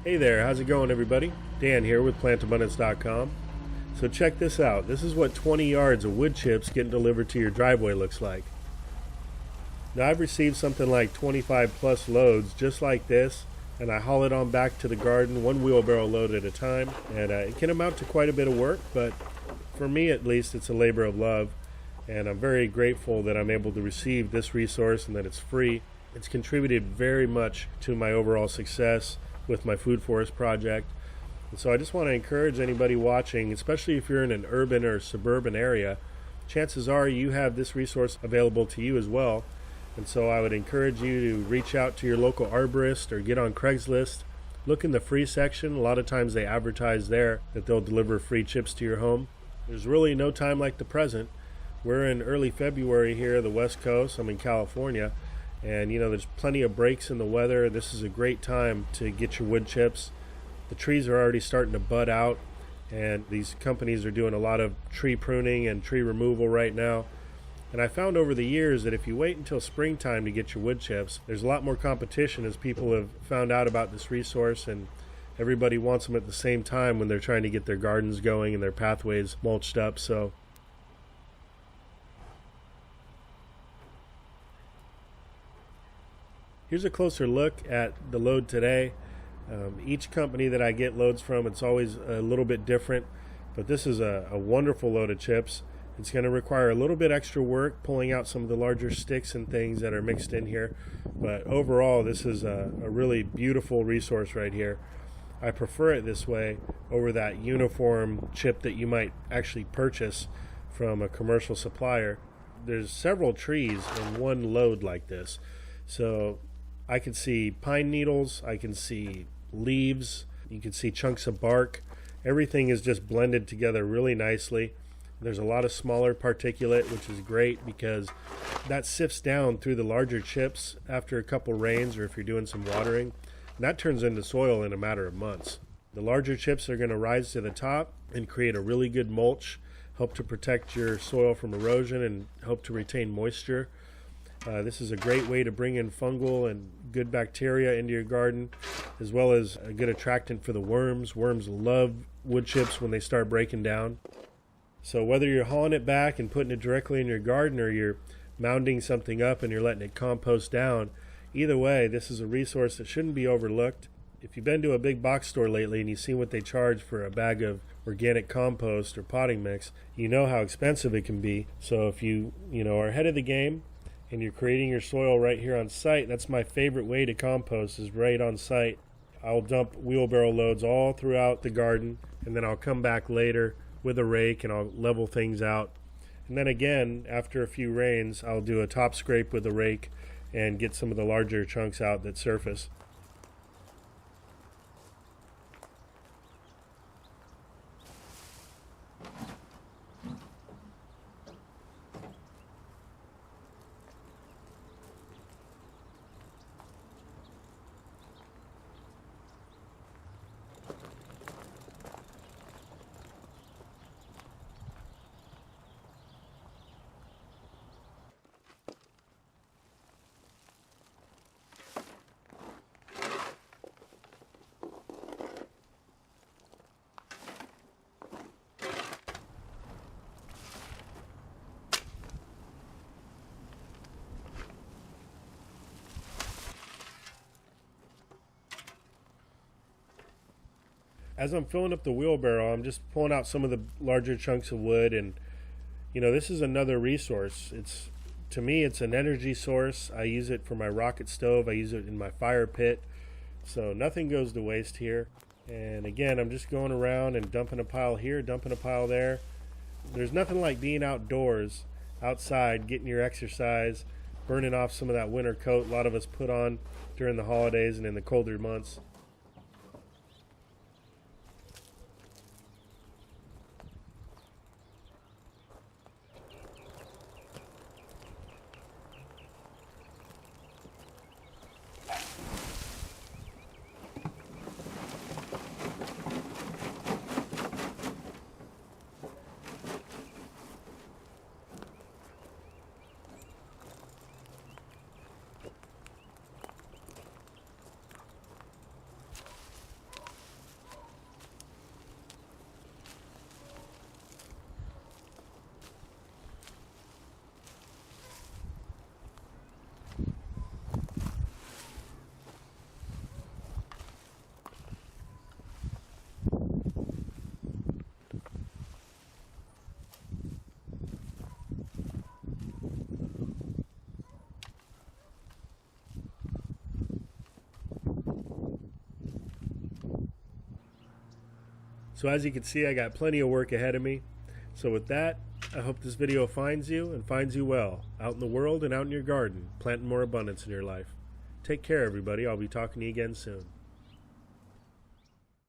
Hey there, how's it going everybody? Dan here with plantabundance.com. So check this out. This is what 20 yards of wood chips getting delivered to your driveway looks like. Now I've received something like 25 plus loads just like this, and I haul it on back to the garden, one wheelbarrow load at a time, and it can amount to quite a bit of work, but for me at least it's a labor of love, and I'm very grateful that I'm able to receive this resource and that it's free. It's contributed very much to my overall success with my food forest project. And so I just want to encourage anybody watching, especially if you're in an urban or suburban area, chances are you have this resource available to you as well. And so I would encourage you to reach out to your local arborist or get on Craigslist. Look in the free section. A lot of times they advertise there that they'll deliver free chips to your home. There's really no time like the present. We're in early February here, the West Coast. I'm in California. And there's plenty of breaks in the weather. This is a great time to get your wood chips. The trees are already starting to bud out, and these companies are doing a lot of tree pruning and tree removal right now. And I found over the years that if you wait until springtime to get your wood chips, there's a lot more competition as people have found out about this resource, and everybody wants them at the same time when they're trying to get their gardens going and their pathways mulched up. So here's a closer look at the load today. Each company that I get loads from, it's always a little bit different, but this is a wonderful load of chips. It's going to require a little bit extra work pulling out some of the larger sticks and things that are mixed in here, but overall this is a really beautiful resource right here. I prefer it this way over that uniform chip that you might actually purchase from a commercial supplier. There's several trees in one load like this, so I can see pine needles, I can see leaves, you can see chunks of bark. Everything is just blended together really nicely. There's a lot of smaller particulate, which is great because that sifts down through the larger chips after a couple rains or if you're doing some watering. And that turns into soil in a matter of months. The larger chips are going to rise to the top and create a really good mulch, help to protect your soil from erosion and help to retain moisture. This is a great way to bring in fungal and good bacteria into your garden, as well as a good attractant for the worms. Worms love wood chips when they start breaking down. So whether you're hauling it back and putting it directly in your garden or you're mounding something up and you're letting it compost down, either way, this is a resource that shouldn't be overlooked. If you've been to a big box store lately and you've seen what they charge for a bag of organic compost or potting mix, you know how expensive it can be. So if you are ahead of the game, and you're creating your soil right here on site, that's my favorite way to compost, is right on site. I'll dump wheelbarrow loads all throughout the garden, and then I'll come back later with a rake and I'll level things out. And then again, after a few rains, I'll do a top scrape with a rake and get some of the larger chunks out that surface. As I'm filling up the wheelbarrow, I'm just pulling out some of the larger chunks of wood, and this is another resource. To me, it's an energy source. I use it for my rocket stove. I use it in my fire pit. So nothing goes to waste here. And again, I'm just going around and dumping a pile here, dumping a pile there. There's nothing like being outdoors, outside, getting your exercise, burning off some of that winter coat a lot of us put on during the holidays and in the colder months. So as you can see, I got plenty of work ahead of me. So with that, I hope this video finds you and finds you well out in the world and out in your garden, planting more abundance in your life. Take care, everybody. I'll be talking to you again soon.